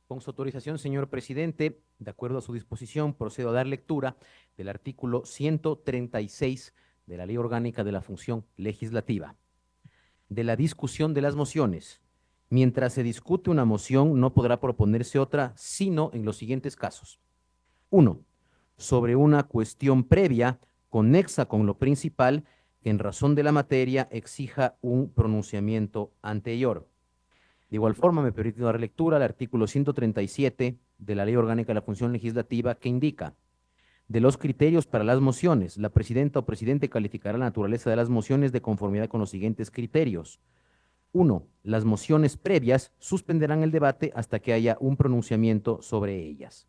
Con su autorización, señor presidente, de acuerdo a su disposición, procedo a dar lectura del artículo 136 de la Ley Orgánica de la Función Legislativa. De la discusión de las mociones. Mientras se discute una moción, no podrá proponerse otra, sino en los siguientes casos. 1. Sobre una cuestión previa, conexa con lo principal, que en razón de la materia exija un pronunciamiento anterior. De igual forma, me permito dar lectura al artículo 137 de la Ley Orgánica de la Función Legislativa, que indica: de los criterios para las mociones, la presidenta o presidente calificará la naturaleza de las mociones de conformidad con los siguientes criterios. 1. Las mociones previas suspenderán el debate hasta que haya un pronunciamiento sobre ellas.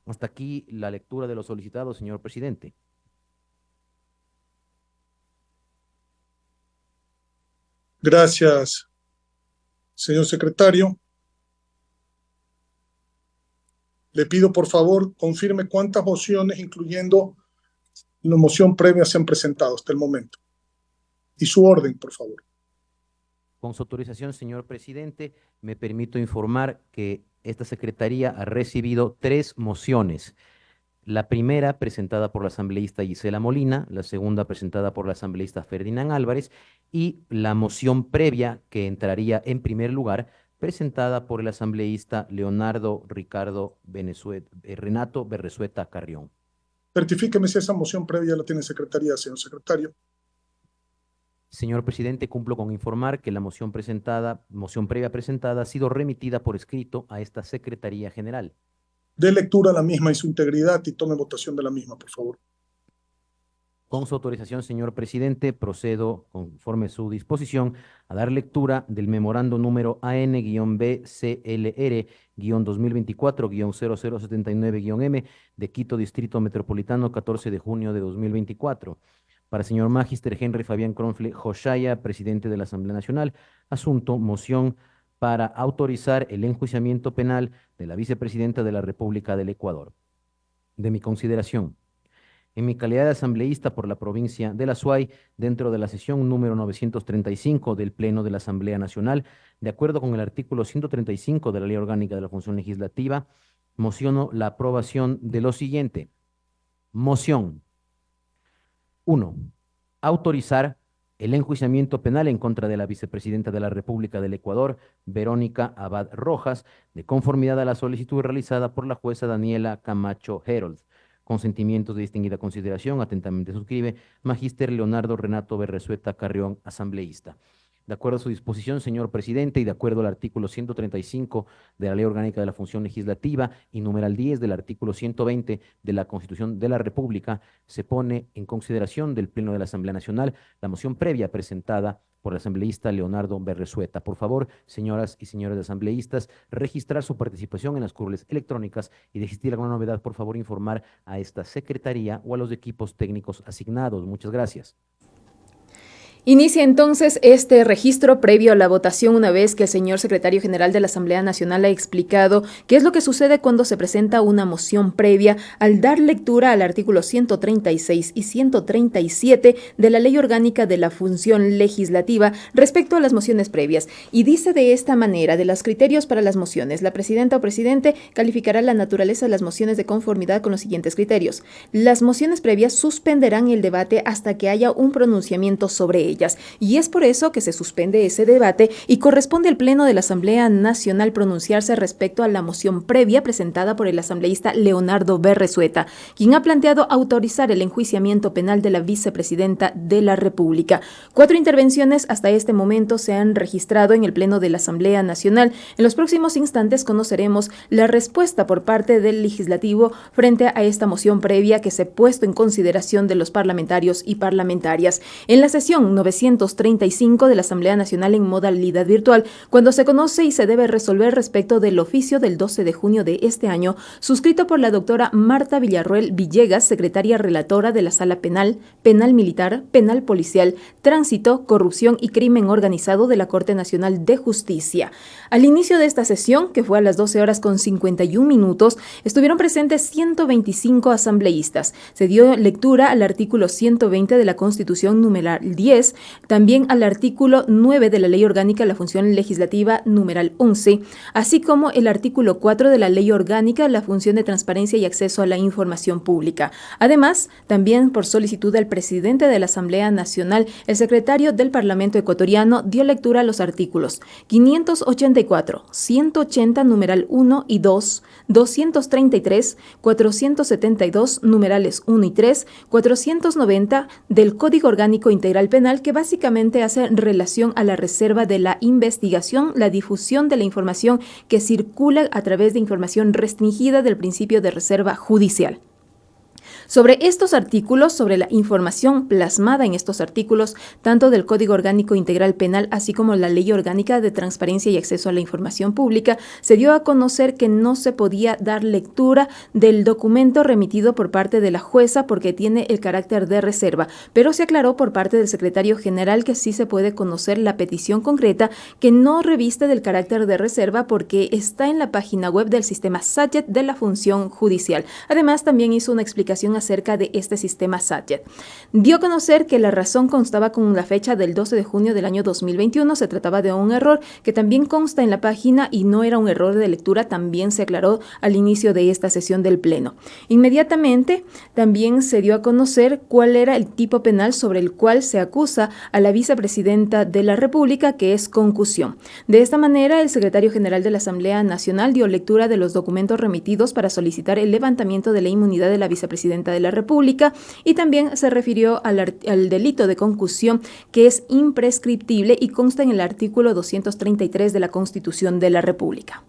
Hasta aquí la lectura de lo solicitado, señor presidente. Gracias, señor secretario. Le pido, por favor, confirme cuántas mociones, incluyendo la moción previa, se han presentado hasta el momento. Y su orden, por favor. Con su autorización, señor presidente, me permito informar que esta secretaría ha recibido 3 mociones. La primera presentada por la asambleísta Gisela Molina, la segunda presentada por la asambleísta Ferdinand Álvarez y la moción previa que entraría en primer lugar presentada por el asambleísta Renato Berresueta Carrión. Certifíqueme si esa moción previa la tiene secretaría, señor secretario. Señor presidente, cumplo con informar que la moción previa presentada ha sido remitida por escrito a esta Secretaría General. Dé lectura a la misma en su integridad y tome votación de la misma, por favor. Con su autorización, señor presidente, procedo, conforme su disposición, a dar lectura del memorando número AN-BCLR-2024-0079-M de Quito, Distrito Metropolitano, 14 de junio de 2024. Para el señor Magister Henry Fabián Cronfle Joshaya, presidente de la Asamblea Nacional, asunto, moción para autorizar el enjuiciamiento penal de la vicepresidenta de la República del Ecuador. De mi consideración, en mi calidad de asambleísta por la provincia de La Suay, dentro de la sesión número 935 del Pleno de la Asamblea Nacional, de acuerdo con el artículo 135 de la Ley Orgánica de la Función Legislativa, mociono la aprobación de lo siguiente. Moción. 1. Autorizar el enjuiciamiento penal en contra de la vicepresidenta de la República del Ecuador, Verónica Abad Rojas, de conformidad a la solicitud realizada por la jueza Daniela Camacho Herold. Consentimientos de distinguida consideración, atentamente suscribe Magíster Leonardo Renato Berresueta Carrión, asambleísta. De acuerdo a su disposición, señor presidente, y de acuerdo al artículo 135 de la Ley Orgánica de la Función Legislativa y numeral 10 del artículo 120 de la Constitución de la República, se pone en consideración del Pleno de la Asamblea Nacional la moción previa presentada por el asambleísta Leonardo Berresueta. Por favor, señoras y señores asambleístas, registrar su participación en las curules electrónicas y de existir alguna novedad, por favor, informar a esta secretaría o a los equipos técnicos asignados. Muchas gracias. Inicia entonces este registro previo a la votación, una vez que el señor secretario general de la Asamblea Nacional ha explicado qué es lo que sucede cuando se presenta una moción previa al dar lectura al artículo 136 y 137 de la Ley Orgánica de la Función Legislativa respecto a las mociones previas. Y dice de esta manera: de los criterios para las mociones, la presidenta o presidente calificará la naturaleza de las mociones de conformidad con los siguientes criterios. Las mociones previas suspenderán el debate hasta que haya un pronunciamiento sobre ellas. Y es por eso que se suspende ese debate y corresponde al Pleno de la Asamblea Nacional pronunciarse respecto a la moción previa presentada por el asambleísta Leonardo Berresueta, quien ha planteado autorizar el enjuiciamiento penal de la vicepresidenta de la República. 4 intervenciones hasta este momento se han registrado en el Pleno de la Asamblea Nacional. En los próximos instantes conoceremos la respuesta por parte del Legislativo frente a esta moción previa que se ha puesto en consideración de los parlamentarios y parlamentarias. En la sesión 935 de la Asamblea Nacional en modalidad virtual, cuando se conoce y se debe resolver respecto del oficio del 12 de junio de este año, suscrito por la doctora Marta Villarroel Villegas, secretaria relatora de la Sala Penal, Penal Militar, Penal Policial, Tránsito, Corrupción y Crimen Organizado de la Corte Nacional de Justicia. Al inicio de esta sesión, que fue a las 12:51, estuvieron presentes 125 asambleístas. Se dio lectura al artículo 120 de la Constitución numeral 10 33, también al artículo 9 de la Ley Orgánica de la Función Legislativa numeral 11, así como el artículo 4 de la Ley Orgánica de la Función de Transparencia y Acceso a la Información Pública. Además, también por solicitud del presidente de la Asamblea Nacional, el secretario del Parlamento ecuatoriano dio lectura a los artículos 584, 180 numeral 1 y 2, 233, 472 numerales 1 y 3, 490 del Código Orgánico Integral Penal, que básicamente hace relación a la reserva de la investigación, la difusión de la información que circula a través de información restringida del principio de reserva judicial. Sobre estos artículos, sobre la información plasmada en estos artículos, tanto del Código Orgánico Integral Penal, así como la Ley Orgánica de Transparencia y Acceso a la Información Pública, se dio a conocer que no se podía dar lectura del documento remitido por parte de la jueza porque tiene el carácter de reserva, pero se aclaró por parte del secretario general que sí se puede conocer la petición concreta, que no reviste del carácter de reserva porque está en la página web del sistema SATJET de la función judicial. Además, también hizo una explicación acerca de este sistema SATJET. Dio a conocer que la razón constaba con la fecha del 12 de junio del año 2021. Se trataba de un error que también consta en la página y no era un error de lectura, también se aclaró al inicio de esta sesión del Pleno. Inmediatamente también se dio a conocer cuál era el tipo penal sobre el cual se acusa a la vicepresidenta de la República, que es concusión. De esta manera, el secretario general de la Asamblea Nacional dio lectura de los documentos remitidos para solicitar el levantamiento de la inmunidad de la vicepresidenta de la República y también se refirió al delito de concusión, que es imprescriptible y consta en el artículo 233 de la Constitución de la República.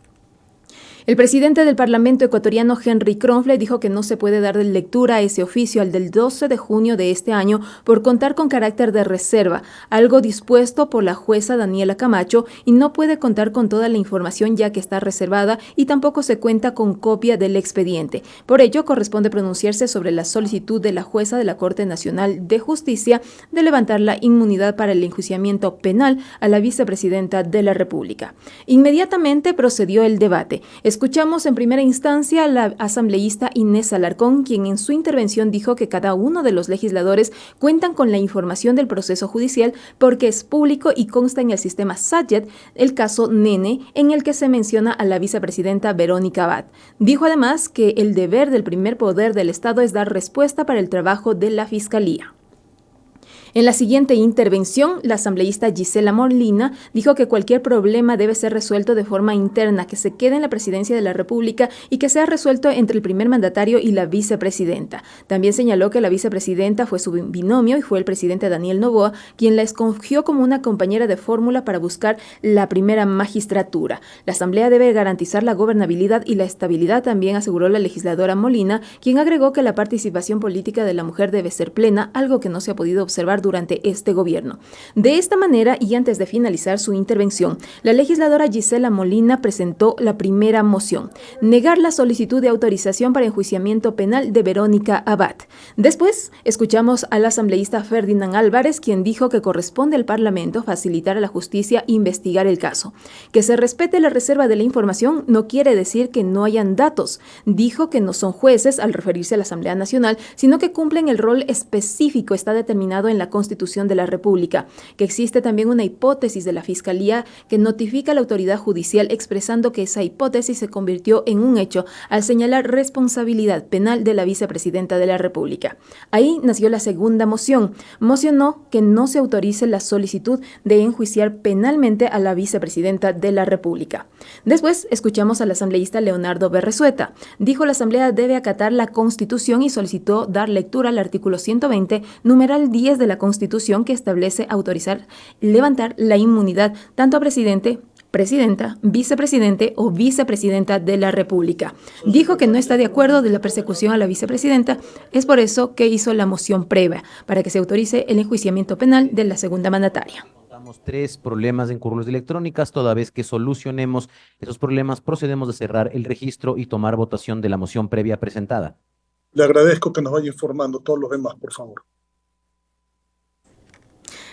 El presidente del Parlamento ecuatoriano, Henry Kronfle, dijo que no se puede dar lectura a ese oficio al del 12 de junio de este año por contar con carácter de reserva, algo dispuesto por la jueza Daniela Camacho, y no puede contar con toda la información ya que está reservada y tampoco se cuenta con copia del expediente. Por ello, corresponde pronunciarse sobre la solicitud de la jueza de la Corte Nacional de Justicia de levantar la inmunidad para el enjuiciamiento penal a la vicepresidenta de la República. Inmediatamente procedió el debate. Escuchamos en primera instancia a la asambleísta Inés Alarcón, quien en su intervención dijo que cada uno de los legisladores cuentan con la información del proceso judicial porque es público y consta en el sistema SATJET el caso Nene, en el que se menciona a la vicepresidenta Verónica Abad. Dijo además que el deber del primer poder del Estado es dar respuesta para el trabajo de la Fiscalía. En la siguiente intervención, la asambleísta Gisela Molina dijo que cualquier problema debe ser resuelto de forma interna, que se quede en la presidencia de la República y que sea resuelto entre el primer mandatario y la vicepresidenta. También señaló que la vicepresidenta fue su binomio y fue el presidente Daniel Noboa quien la escogió como una compañera de fórmula para buscar la primera magistratura. La asamblea debe garantizar la gobernabilidad y la estabilidad, también aseguró la legisladora Molina, quien agregó que la participación política de la mujer debe ser plena, algo que no se ha podido observar durante este gobierno. De esta manera, y antes de finalizar su intervención, la legisladora Gisela Molina presentó la primera moción: negar la solicitud de autorización para enjuiciamiento penal de Verónica Abad. Después, escuchamos al asambleísta Ferdinand Álvarez, quien dijo que corresponde al Parlamento facilitar a la justicia investigar el caso. Que se respete la reserva de la información no quiere decir que no hayan datos. Dijo que no son jueces al referirse a la Asamblea Nacional, sino que cumplen el rol específico, está determinado en la Constitución de la República, que existe también una hipótesis de la Fiscalía que notifica a la autoridad judicial expresando que esa hipótesis se convirtió en un hecho al señalar responsabilidad penal de la vicepresidenta de la República. Ahí nació la segunda moción. Mocionó que no se autorice la solicitud de enjuiciar penalmente a la vicepresidenta de la República. Después escuchamos al asambleísta Leonardo Berresueta. Dijo la Asamblea debe acatar la Constitución y solicitó dar lectura al artículo 120, numeral 10 de la Constitución, que establece autorizar levantar la inmunidad tanto a presidente, presidenta, vicepresidente o vicepresidenta de la República. Dijo que no está de acuerdo de la persecución a la vicepresidenta, es por eso que hizo la moción previa, para que se autorice el enjuiciamiento penal de la segunda mandataria. Tenemos 3 problemas en currulos electrónicas. Toda vez que solucionemos esos problemas, procedemos a cerrar el registro y tomar votación de la moción previa presentada. Le agradezco que nos vaya informando todos los demás, por favor.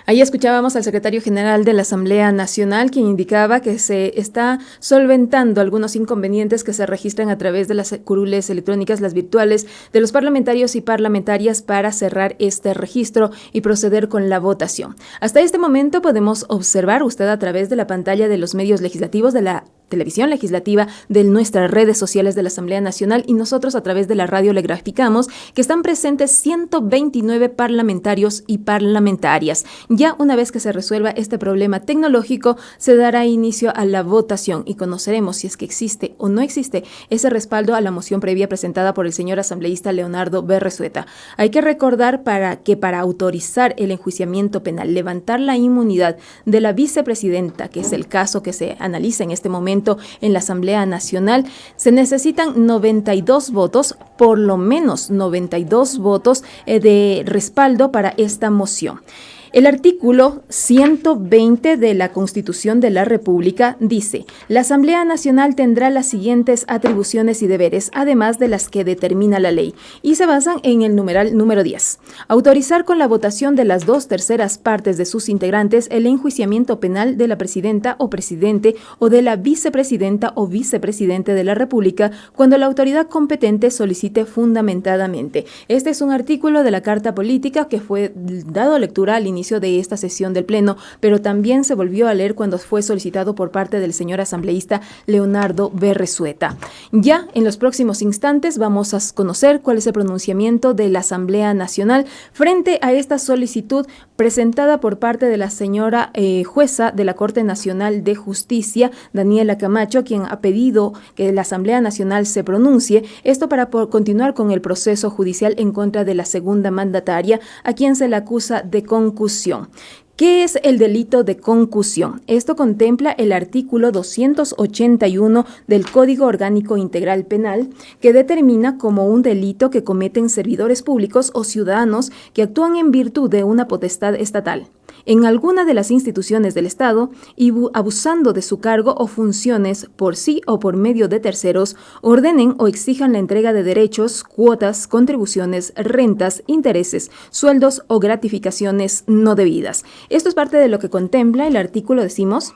Ahí escuchábamos al secretario general de la Asamblea Nacional, quien indicaba que se está solventando algunos inconvenientes que se registran a través de las curules electrónicas, las virtuales, de los parlamentarios y parlamentarias para cerrar este registro y proceder con la votación. Hasta este momento podemos observar usted a través de la pantalla de los medios legislativos, de la televisión legislativa, de nuestras redes sociales de la Asamblea Nacional, y nosotros a través de la radio le graficamos que están presentes 129 parlamentarios y parlamentarias. Ya una vez que se resuelva este problema tecnológico, se dará inicio a la votación y conoceremos si es que existe o no existe ese respaldo a la moción previa presentada por el señor asambleísta Leonardo Berresueta. Hay que recordar para autorizar el enjuiciamiento penal, levantar la inmunidad de la vicepresidenta, que es el caso que se analiza en este momento en la Asamblea Nacional, se necesitan 92 votos, por lo menos 92 votos de respaldo para esta moción. El artículo 120 de la Constitución de la República dice: la Asamblea Nacional tendrá las siguientes atribuciones y deberes, además de las que determina la ley, y se basan en el numeral número 10. Autorizar con la votación de las 2/3 partes de sus integrantes el enjuiciamiento penal de la presidenta o presidente o de la vicepresidenta o vicepresidente de la República cuando la autoridad competente solicite fundamentadamente. Este es un artículo de la Carta Política que fue dado lectura al inicio de esta sesión del Pleno, pero también se volvió a leer cuando fue solicitado por parte del señor asambleísta Leonardo Berresueta. Ya en los próximos instantes vamos a conocer cuál es el pronunciamiento de la Asamblea Nacional frente a esta solicitud presentada por parte de la señora jueza de la Corte Nacional de Justicia, Daniela Camacho, quien ha pedido que la Asamblea Nacional se pronuncie, esto para continuar con el proceso judicial en contra de la segunda mandataria, a quien se le acusa de concusión. ¿Qué es el delito de concusión? Esto contempla el artículo 281 del Código Orgánico Integral Penal, que determina como un delito que cometen servidores públicos o ciudadanos que actúan en virtud de una potestad estatal en alguna de las instituciones del Estado y abusando de su cargo o funciones por sí o por medio de terceros, ordenen o exijan la entrega de derechos, cuotas, contribuciones, rentas, intereses, sueldos o gratificaciones no debidas. Esto es parte de lo que contempla el artículo, decimos,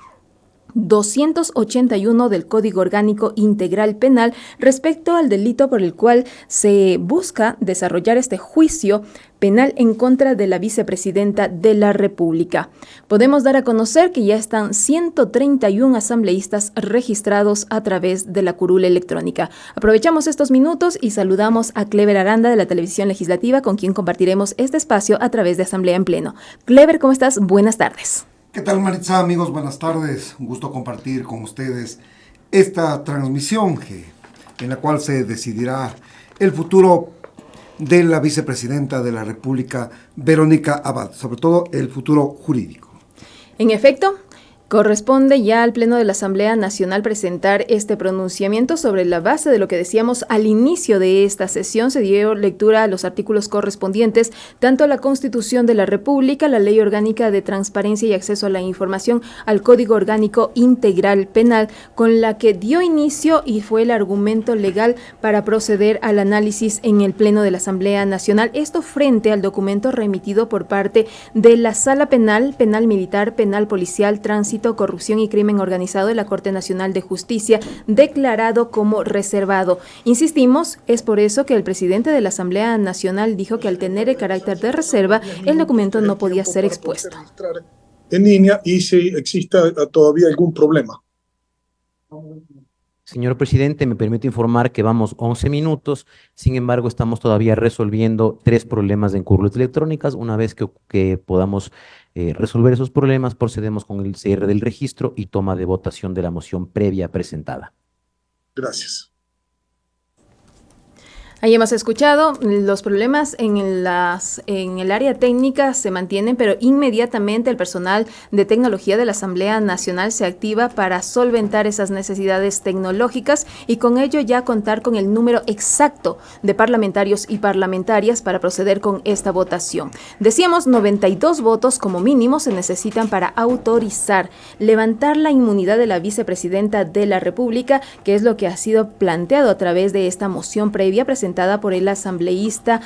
281 del Código Orgánico Integral Penal respecto al delito por el cual se busca desarrollar este juicio penal en contra de la vicepresidenta de la República. Podemos dar a conocer que ya están 131 asambleístas registrados a través de la curul electrónica. Aprovechamos estos minutos y saludamos a Clever Aranda de la Televisión Legislativa, con quien compartiremos este espacio a través de Asamblea en Pleno. Clever, ¿cómo estás? Buenas tardes. ¿Qué tal, Maritza? Amigos, buenas tardes. Un gusto compartir con ustedes esta transmisión en la cual se decidirá el futuro de la vicepresidenta de la República, Verónica Abad, sobre todo el futuro jurídico. En efecto, corresponde ya al Pleno de la Asamblea Nacional presentar este pronunciamiento sobre la base de lo que decíamos al inicio de esta sesión. Se dio lectura a los artículos correspondientes tanto a la Constitución de la República, la Ley Orgánica de Transparencia y Acceso a la Información, al Código Orgánico Integral Penal, con la que dio inicio y fue el argumento legal para proceder al análisis en el Pleno de la Asamblea Nacional. Esto frente al documento remitido por parte de la Sala Penal, Penal Militar, Penal Policial, Tránsito, Corrupción y Crimen Organizado de la Corte Nacional de Justicia, declarado como reservado. Insistimos, es por eso que el presidente de la Asamblea Nacional dijo que al tener el carácter de reserva, el documento no podía ser expuesto en línea y si existe todavía algún problema. Señor presidente, me permito informar que vamos 11 minutos, sin embargo estamos todavía resolviendo 3 problemas en curules electrónicas. Una vez que podamos resolver esos problemas, procedemos con el cierre del registro y toma de votación de la moción previa presentada. Gracias. Ahí hemos escuchado, los problemas en el área técnica se mantienen, pero inmediatamente el personal de tecnología de la Asamblea Nacional se activa para solventar esas necesidades tecnológicas y con ello ya contar con el número exacto de parlamentarios y parlamentarias para proceder con esta votación. Decíamos, 92 votos como mínimo se necesitan para autorizar, levantar la inmunidad de la vicepresidenta de la República, que es lo que ha sido planteado a través de esta moción previa presentada presentada por el asambleísta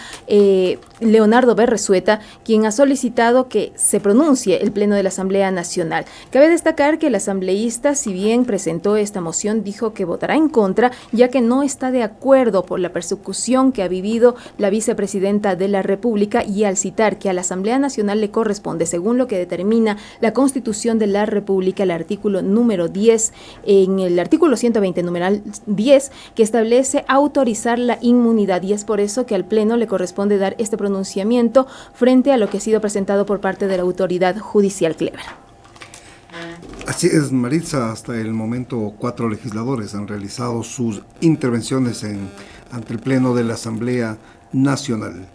Leonardo Berresueta, quien ha solicitado que se pronuncie el Pleno de la Asamblea Nacional. Cabe destacar que el asambleísta, si bien presentó esta moción, dijo que votará en contra, ya que no está de acuerdo por la persecución que ha vivido la vicepresidenta de la República, y al citar que a la Asamblea Nacional le corresponde, según lo que determina la Constitución de la República, el artículo número 10, en el artículo 120, numeral 10, que establece autorizar la inmunidad, y es por eso que al Pleno le corresponde dar este pronunciamiento frente a lo que ha sido presentado por parte de la autoridad judicial. Clever. Así es, Maritza. Hasta el momento 4 legisladores han realizado sus intervenciones ante el Pleno de la Asamblea Nacional.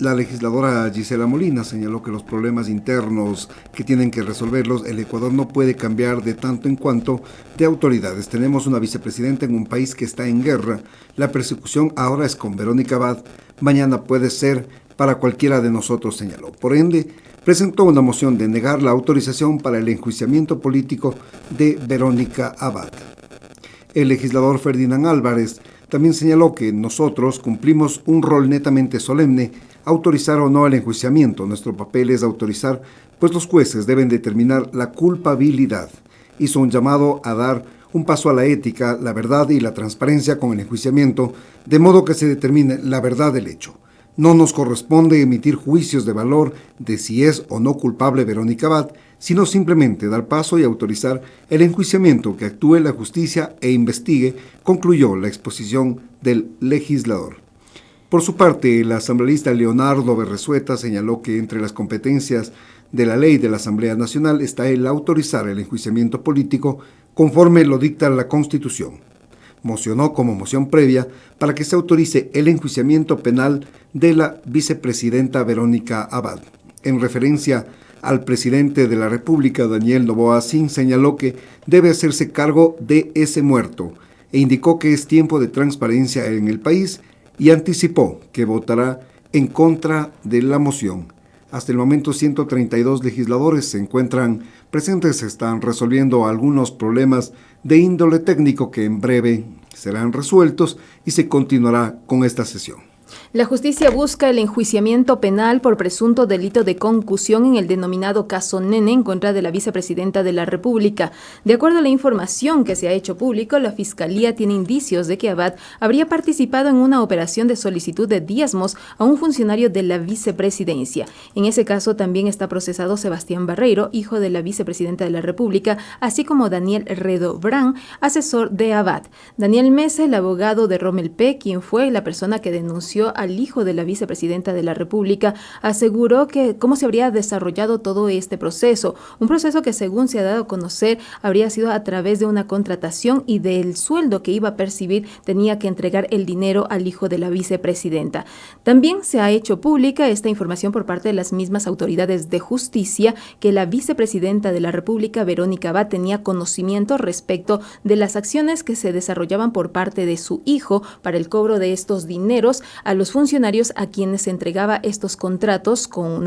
La legisladora Gisela Molina señaló que los problemas internos que tienen que resolverlos, el Ecuador no puede cambiar de tanto en cuanto de autoridades. Tenemos una vicepresidenta en un país que está en guerra. La persecución ahora es con Verónica Abad, mañana puede ser para cualquiera de nosotros, señaló. Por ende, presentó una moción de negar la autorización para el enjuiciamiento político de Verónica Abad. El legislador Ferdinand Álvarez también señaló que nosotros cumplimos un rol netamente solemne, autorizar o no el enjuiciamiento. Nuestro papel es autorizar, pues los jueces deben determinar la culpabilidad. Hizo un llamado a dar un paso a la ética, la verdad y la transparencia con el enjuiciamiento, de modo que se determine la verdad del hecho. No nos corresponde emitir juicios de valor de si es o no culpable Verónica Abad, sino simplemente dar paso y autorizar el enjuiciamiento, que actúe la justicia e investigue, concluyó la exposición del legislador. Por su parte, el asambleísta Leonardo Berresueta señaló que entre las competencias de la ley de la Asamblea Nacional está el autorizar el enjuiciamiento político conforme lo dicta la Constitución. Mocionó como moción previa para que se autorice el enjuiciamiento penal de la vicepresidenta Verónica Abad. En referencia al presidente de la República, Daniel Noboa Sin, señaló que debe hacerse cargo de ese muerto e indicó que es tiempo de transparencia en el país y anticipó que votará en contra de la moción. Hasta el momento 132 legisladores se encuentran presentes, están resolviendo algunos problemas de índole técnico que en breve serán resueltos y se continuará con esta sesión. La justicia busca el enjuiciamiento penal por presunto delito de concusión en el denominado caso Nene en contra de la vicepresidenta de la República. De acuerdo a la información que se ha hecho público, la Fiscalía tiene indicios de que Abad habría participado en una operación de solicitud de diezmos a un funcionario de la vicepresidencia. En ese caso también está procesado Sebastián Barreiro, hijo de la vicepresidenta de la República, así como Daniel Redobrán, asesor de Abad. Daniel Mesa, el abogado de Rommel P., quien fue la persona que denunció al hijo de la vicepresidenta de la República, aseguró que cómo se habría desarrollado todo este proceso, un proceso que, según se ha dado a conocer, habría sido a través de una contratación y del sueldo que iba a percibir tenía que entregar el dinero al hijo de la vicepresidenta. También se ha hecho pública esta información por parte de las mismas autoridades de justicia, que la vicepresidenta de la República, Verónica Abad, tenía conocimiento respecto de las acciones que se desarrollaban por parte de su hijo para el cobro de estos dineros a los funcionarios a quienes se entregaba estos contratos con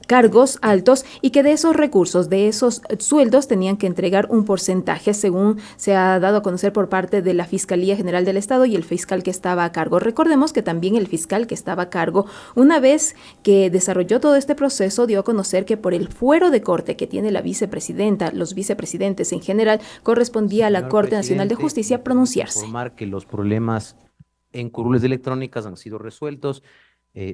cargos altos, y que de esos recursos, de esos sueldos, tenían que entregar un porcentaje, según se ha dado a conocer por parte de la Fiscalía General del Estado y el fiscal que estaba a cargo. Recordemos que también el fiscal que estaba a cargo, una vez que desarrolló todo este proceso, dio a conocer que por el fuero de corte que tiene la vicepresidenta, los vicepresidentes en general, correspondía a la Corte Nacional de Justicia pronunciarse. Informar que los problemas en curules electrónicas han sido resueltos.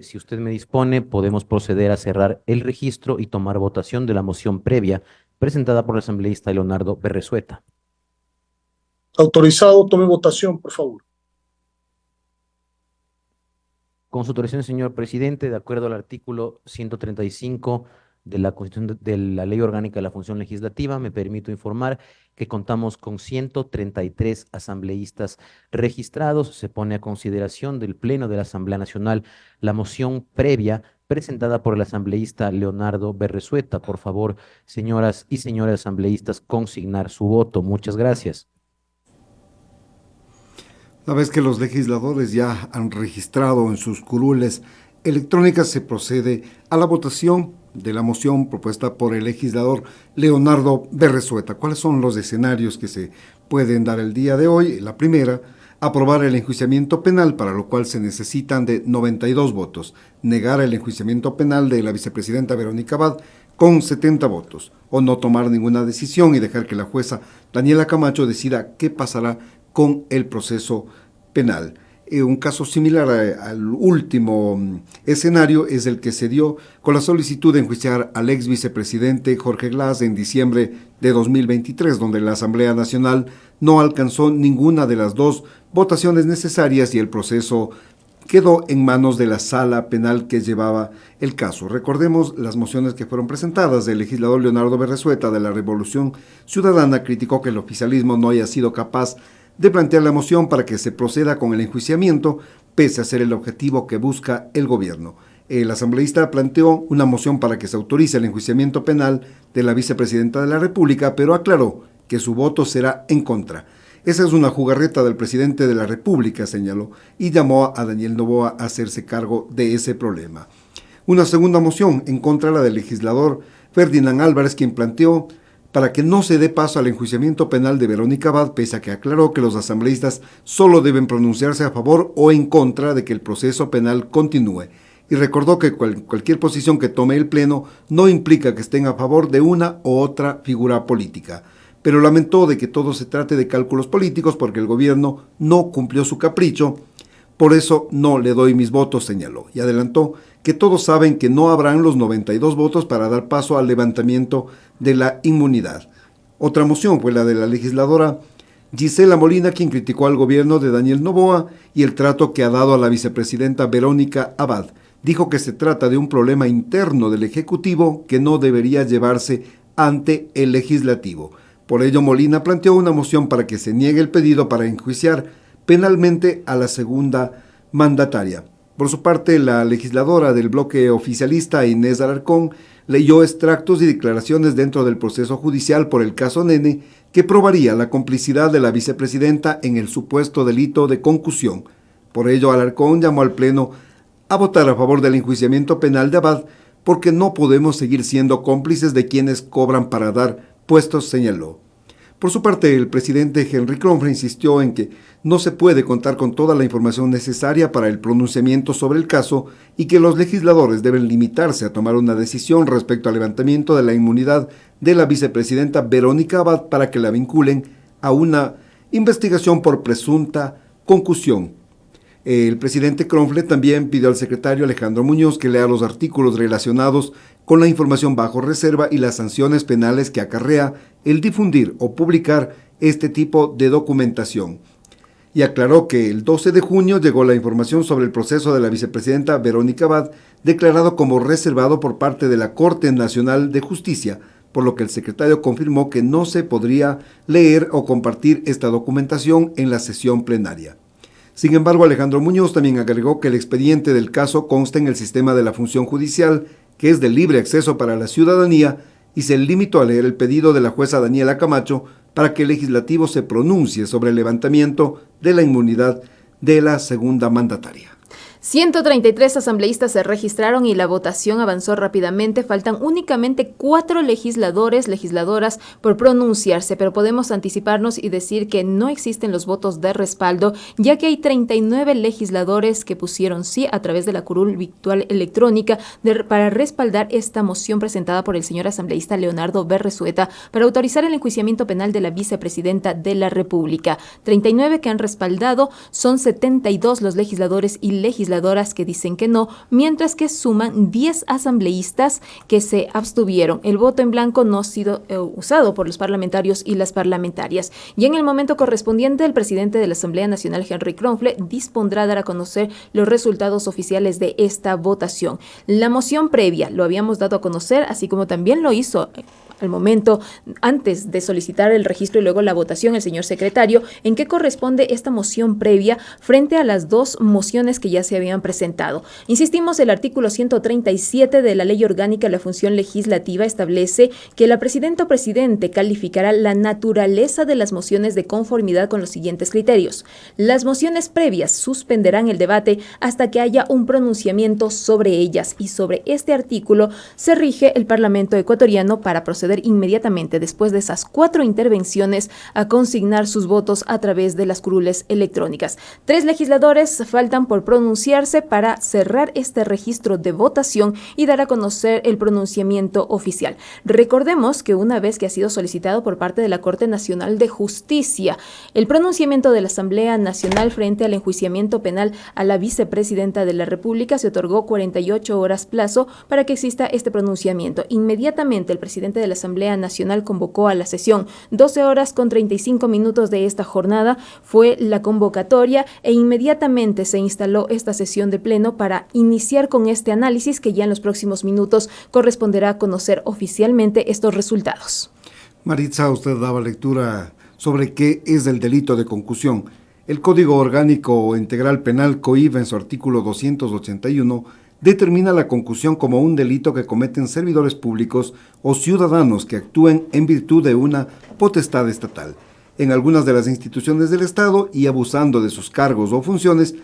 Si usted me dispone, podemos proceder a cerrar el registro y tomar votación de la moción previa presentada por el asambleísta Leonardo Berresueta. Autorizado, tome votación, por favor. Con su autorización, señor presidente, de acuerdo al artículo 135 de la Constitución de la Ley Orgánica de la Función Legislativa, me permito informar que contamos con 133 asambleístas registrados. Se pone a consideración del Pleno de la Asamblea Nacional la moción previa presentada por el asambleísta Leonardo Berresueta. Por favor, señoras y señores asambleístas, consignar su voto. Muchas gracias. Una vez que los legisladores ya han registrado en sus curules electrónicas, se procede a la votación de la moción propuesta por el legislador Leonardo Berresueta. ¿Cuáles son los escenarios que se pueden dar el día de hoy. La primera, aprobar el enjuiciamiento penal, para lo cual se necesitan de 92 votos. Negar el enjuiciamiento penal de la vicepresidenta Verónica Abad con 70 votos. O no tomar ninguna decisión y dejar que la jueza Daniela Camacho decida qué pasará con el proceso penal. Un caso similar al último escenario es el que se dio con la solicitud de enjuiciar al ex vicepresidente Jorge Glass en diciembre de 2023, donde la Asamblea Nacional no alcanzó ninguna de las dos votaciones necesarias y el proceso quedó en manos de la sala penal que llevaba el caso. Recordemos las mociones que fueron presentadas. El legislador Leonardo Berresueta de la Revolución Ciudadana criticó que el oficialismo no haya sido capaz de plantear la moción para que se proceda con el enjuiciamiento, pese a ser el objetivo que busca el gobierno. El asambleísta planteó una moción para que se autorice el enjuiciamiento penal de la vicepresidenta de la República, pero aclaró que su voto será en contra. Esa es una jugarreta del presidente de la República, señaló, y llamó a Daniel Noboa a hacerse cargo de ese problema. Una segunda moción en contra la del legislador Ferdinand Álvarez, quien planteó para que no se dé paso al enjuiciamiento penal de Verónica Abad, pese a que aclaró que los asambleístas solo deben pronunciarse a favor o en contra de que el proceso penal continúe. Y recordó que cualquier posición que tome el Pleno no implica que estén a favor de una u otra figura política. Pero lamentó de que todo se trate de cálculos políticos porque el gobierno no cumplió su capricho. Por eso no le doy mis votos, señaló, y adelantó que todos saben que no habrán los 92 votos para dar paso al levantamiento de la inmunidad. Otra moción fue la de la legisladora Gisela Molina, quien criticó al gobierno de Daniel Noboa y el trato que ha dado a la vicepresidenta Verónica Abad. Dijo que se trata de un problema interno del Ejecutivo que no debería llevarse ante el Legislativo. Por ello, Molina planteó una moción para que se niegue el pedido para enjuiciar penalmente a la segunda mandataria. Por su parte, la legisladora del bloque oficialista, Inés Alarcón, leyó extractos y declaraciones dentro del proceso judicial por el caso Nene que probaría la complicidad de la vicepresidenta en el supuesto delito de concusión. Por ello, Alarcón llamó al Pleno a votar a favor del enjuiciamiento penal de Abad porque no podemos seguir siendo cómplices de quienes cobran para dar puestos, señaló. Por su parte, el presidente Henry Kronfle insistió en que no se puede contar con toda la información necesaria para el pronunciamiento sobre el caso y que los legisladores deben limitarse a tomar una decisión respecto al levantamiento de la inmunidad de la vicepresidenta Verónica Abad para que la vinculen a una investigación por presunta concusión. El presidente Kronfle también pidió al secretario Alejandro Muñoz que lea los artículos relacionados con la información bajo reserva y las sanciones penales que acarrea el difundir o publicar este tipo de documentación. Y aclaró que el 12 de junio llegó la información sobre el proceso de la vicepresidenta Verónica Abad, declarado como reservado por parte de la Corte Nacional de Justicia, por lo que el secretario confirmó que no se podría leer o compartir esta documentación en la sesión plenaria. Sin embargo, Alejandro Muñoz también agregó que el expediente del caso consta en el sistema de la función judicial, que es de libre acceso para la ciudadanía, y se limitó a leer el pedido de la jueza Daniela Camacho para que el legislativo se pronuncie sobre el levantamiento de la inmunidad de la segunda mandataria. 133 asambleístas se registraron y la votación avanzó rápidamente. Faltan únicamente 4 legisladoras por pronunciarse, pero podemos anticiparnos y decir que no existen los votos de respaldo, ya que hay 39 legisladores que pusieron sí a través de la curul virtual electrónica para respaldar esta moción presentada por el señor asambleísta Leonardo Berresueta para autorizar el enjuiciamiento penal de la vicepresidenta de la República. 39 que han respaldado, son 72 los legisladores y legisladoras que dicen que no, mientras que suman 10 asambleístas que se abstuvieron. El voto en blanco no ha sido usado por los parlamentarios y las parlamentarias. Y en el momento correspondiente, el presidente de la Asamblea Nacional, Henry Kronfle, dispondrá a dar a conocer los resultados oficiales de esta votación. La moción previa lo habíamos dado a conocer, así como también lo hizo al momento, antes de solicitar el registro y luego la votación, el señor secretario, en qué corresponde esta moción previa frente a las dos mociones que ya se habían presentado. Insistimos, el artículo 137 de la Ley Orgánica de la Función Legislativa establece que la presidenta o presidente calificará la naturaleza de las mociones de conformidad con los siguientes criterios. Las mociones previas suspenderán el debate hasta que haya un pronunciamiento sobre ellas, y sobre este artículo se rige el Parlamento ecuatoriano para proceder proceder inmediatamente después de esas 4 intervenciones a consignar sus votos a través de las curules electrónicas. 3 legisladores faltan por pronunciarse para cerrar este registro de votación y dar a conocer el pronunciamiento oficial. Recordemos que una vez que ha sido solicitado por parte de la Corte Nacional de Justicia el pronunciamiento de la Asamblea Nacional frente al enjuiciamiento penal a la vicepresidenta de la República, se otorgó 48 horas plazo para que exista este pronunciamiento. Inmediatamente el presidente de la Asamblea Nacional convocó a la sesión. 12 horas con 35 minutos de esta jornada fue la convocatoria e inmediatamente se instaló esta sesión de pleno para iniciar con este análisis que ya en los próximos minutos corresponderá conocer oficialmente estos resultados. Maritza, usted daba lectura sobre qué es el delito de concusión. El Código Orgánico Integral Penal COIP, en su artículo 281, determina la concusión como un delito que cometen servidores públicos o ciudadanos que actúen en virtud de una potestad estatal en algunas de las instituciones del Estado y abusando de sus cargos o funciones,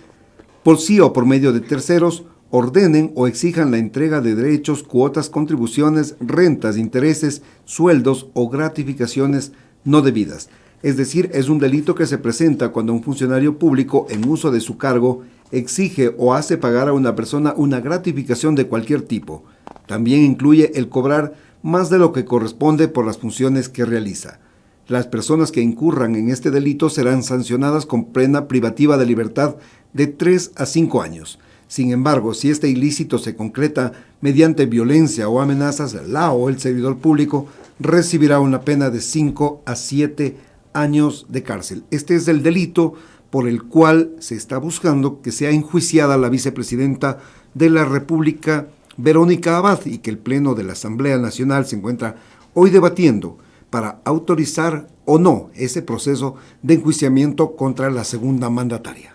por sí o por medio de terceros, ordenen o exijan la entrega de derechos, cuotas, contribuciones, rentas, intereses, sueldos o gratificaciones no debidas. Es decir, es un delito que se presenta cuando un funcionario público en uso de su cargo exige o hace pagar a una persona una gratificación de cualquier tipo. También incluye el cobrar más de lo que corresponde por las funciones que realiza. Las personas que incurran en este delito serán sancionadas con pena privativa de libertad de 3 a 5 años. Sin embargo, si este ilícito se concreta mediante violencia o amenazas, la o el servidor público recibirá una pena de 5 a 7 años de cárcel. Este es el delito por el cual se está buscando que sea enjuiciada la vicepresidenta de la República, Verónica Abad, y que el Pleno de la Asamblea Nacional se encuentra hoy debatiendo para autorizar o no ese proceso de enjuiciamiento contra la segunda mandataria.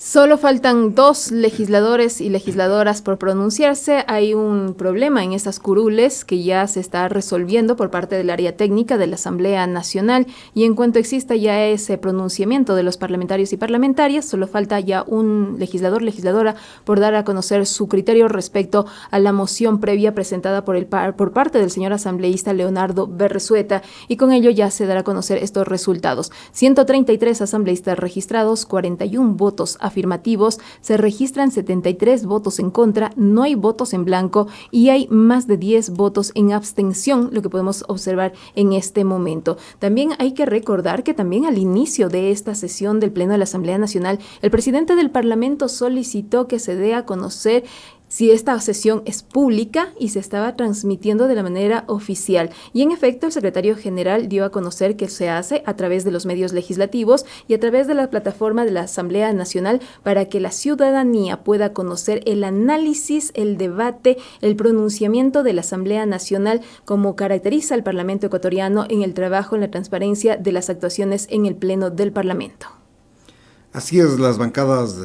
Solo faltan 2 legisladores y legisladoras por pronunciarse. Hay un problema en estas curules que ya se está resolviendo por parte del área técnica de la Asamblea Nacional, y en cuanto exista ya ese pronunciamiento de los parlamentarios y parlamentarias, solo falta ya un legislador, legisladora por dar a conocer su criterio respecto a la moción previa presentada por parte del señor asambleísta Leonardo Berresueta, y con ello ya se dará a conocer estos resultados. 133 asambleístas registrados, 41 votos afirmativos, se registran 73 votos en contra, no hay votos en blanco y hay más de 10 votos en abstención, lo que podemos observar en este momento. También hay que recordar que también al inicio de esta sesión del Pleno de la Asamblea Nacional, el presidente del Parlamento solicitó que se dé a conocer si esta sesión es pública y se estaba transmitiendo de la manera oficial. Y en efecto, el secretario general dio a conocer que se hace a través de los medios legislativos y a través de la plataforma de la Asamblea Nacional para que la ciudadanía pueda conocer el análisis, el debate, el pronunciamiento de la Asamblea Nacional, como caracteriza al Parlamento ecuatoriano en el trabajo, en la transparencia de las actuaciones en el Pleno del Parlamento. Así es, las bancadas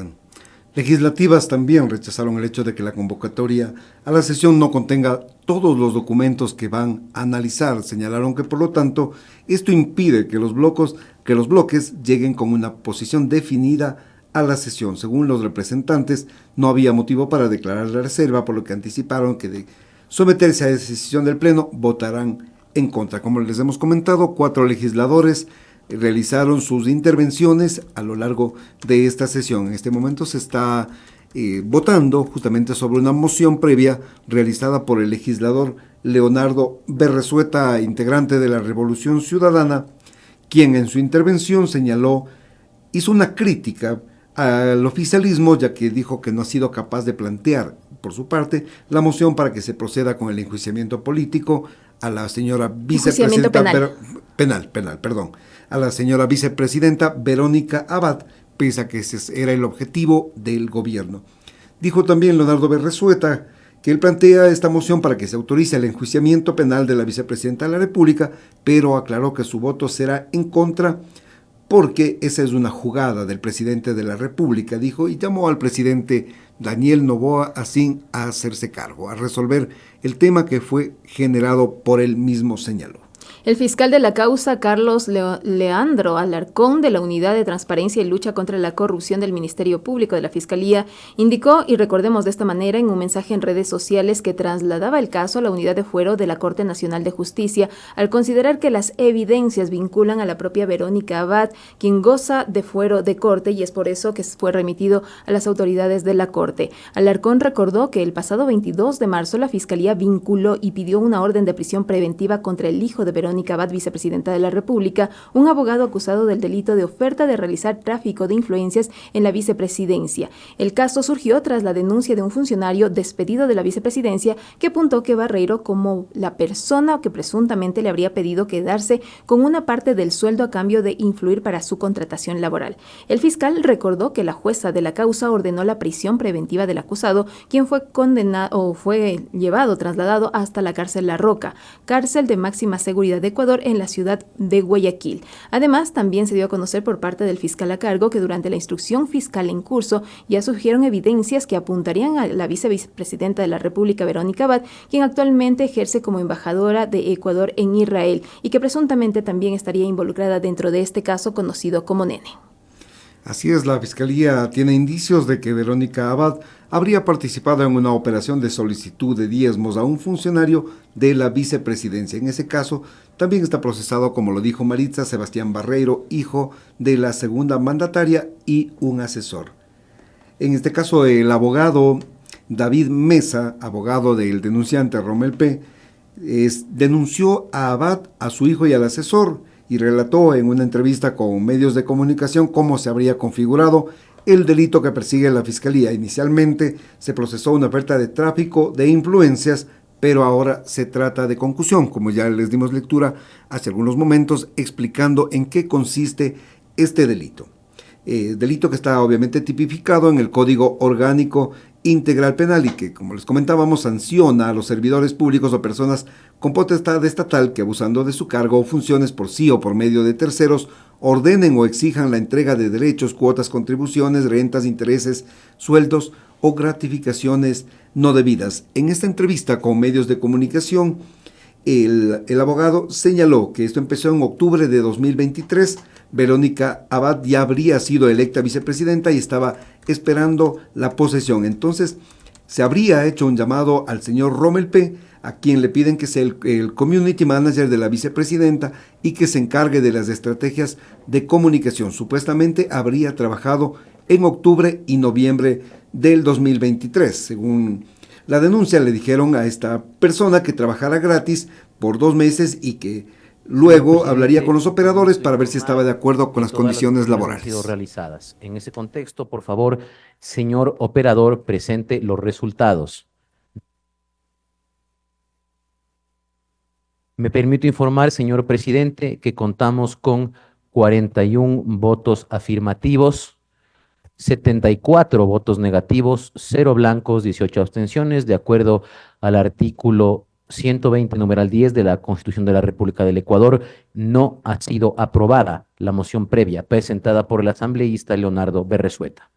legislativas también rechazaron el hecho de que la convocatoria a la sesión no contenga todos los documentos que van a analizar. Señalaron que, por lo tanto, esto impide que los bloques lleguen con una posición definida a la sesión. Según los representantes, no había motivo para declarar la reserva, por lo que anticiparon que de someterse a esa decisión del Pleno, votarán en contra. Como les hemos comentado, 4 legisladores realizaron sus intervenciones a lo largo de esta sesión. En este momento se está votando justamente sobre una moción previa realizada por el legislador Leonardo Berresueta, integrante de la Revolución Ciudadana, quien en su intervención hizo una crítica al oficialismo, ya que dijo que no ha sido capaz de plantear, por su parte, la moción para que se proceda con el enjuiciamiento político a la señora vicepresidenta a la señora vicepresidenta Verónica Abad, pese a que ese era el objetivo del gobierno. Dijo también Leonardo Berresueta que él plantea esta moción para que se autorice el enjuiciamiento penal de la vicepresidenta de la República, pero aclaró que su voto será en contra porque esa es una jugada del presidente de la República, dijo, y llamó al presidente Daniel Noboa así a hacerse cargo, a resolver el tema que fue generado por él mismo, señaló. El fiscal de la causa, Carlos Leandro Alarcón, de la Unidad de Transparencia y Lucha contra la Corrupción del Ministerio Público de la Fiscalía, indicó, y recordemos de esta manera en un mensaje en redes sociales, que trasladaba el caso a la Unidad de Fuero de la Corte Nacional de Justicia, al considerar que las evidencias vinculan a la propia Verónica Abad, quien goza de fuero de corte, y es por eso que fue remitido a las autoridades de la Corte. Alarcón recordó que el pasado 22 de marzo la Fiscalía vinculó y pidió una orden de prisión preventiva contra el hijo de Verónica Abad, vicepresidenta de la República, un abogado acusado del delito de oferta de realizar tráfico de influencias en la vicepresidencia. El caso surgió tras la denuncia de un funcionario despedido de la vicepresidencia que apuntó que Barreiro como la persona que presuntamente le habría pedido quedarse con una parte del sueldo a cambio de influir para su contratación laboral. El fiscal recordó que la jueza de la causa ordenó la prisión preventiva del acusado, quien fue condenado o fue trasladado hasta la cárcel La Roca, cárcel de máxima seguridad de Ecuador en la ciudad de Guayaquil. Además, también se dio a conocer por parte del fiscal a cargo que durante la instrucción fiscal en curso ya surgieron evidencias que apuntarían a la vicepresidenta de la República, Verónica Abad, quien actualmente ejerce como embajadora de Ecuador en Israel y que presuntamente también estaría involucrada dentro de este caso conocido como Nene. Así es, la Fiscalía tiene indicios de que Verónica Abad habría participado en una operación de solicitud de diezmos a un funcionario de la vicepresidencia. En ese caso, también está procesado, como lo dijo Maritza, Sebastián Barreiro, hijo de la segunda mandataria y un asesor. En este caso, el abogado David Mesa, abogado del denunciante Rommel P., denunció a Abad, a su hijo y al asesor, y relató en una entrevista con medios de comunicación cómo se habría configurado el delito que persigue la Fiscalía. Inicialmente se procesó una oferta de tráfico de influencias, pero ahora se trata de concusión, como ya les dimos lectura hace algunos momentos, explicando en qué consiste este delito. Delito que está obviamente tipificado en el Código Orgánico Integral Penal y que, como les comentábamos, sanciona a los servidores públicos o personas con potestad estatal que, abusando de su cargo o funciones por sí o por medio de terceros, ordenen o exijan la entrega de derechos, cuotas, contribuciones, rentas, intereses, sueldos o gratificaciones no debidas. En esta entrevista con medios de comunicación, el abogado señaló que esto empezó en octubre de 2023. Verónica Abad ya habría sido electa vicepresidenta y estaba esperando la posesión. Entonces, se habría hecho un llamado al señor Rommel P., a quien le piden que sea el community manager de la vicepresidenta y que se encargue de las estrategias de comunicación. Supuestamente habría trabajado en octubre y noviembre del 2023. Según la denuncia, le dijeron a esta persona que trabajara gratis por 2 meses y que luego hablaría con los operadores para ver si estaba de acuerdo con las condiciones laborales. Realizadas. En ese contexto, por favor, señor operador, presente los resultados. Me permito informar, señor presidente, que contamos con 41 votos afirmativos, 74 votos negativos, 0 blancos, 18 abstenciones, de acuerdo al artículo 120, numeral 10 de la Constitución de la República del Ecuador. No ha sido aprobada la moción previa presentada por el asambleísta Leonardo Berresueta.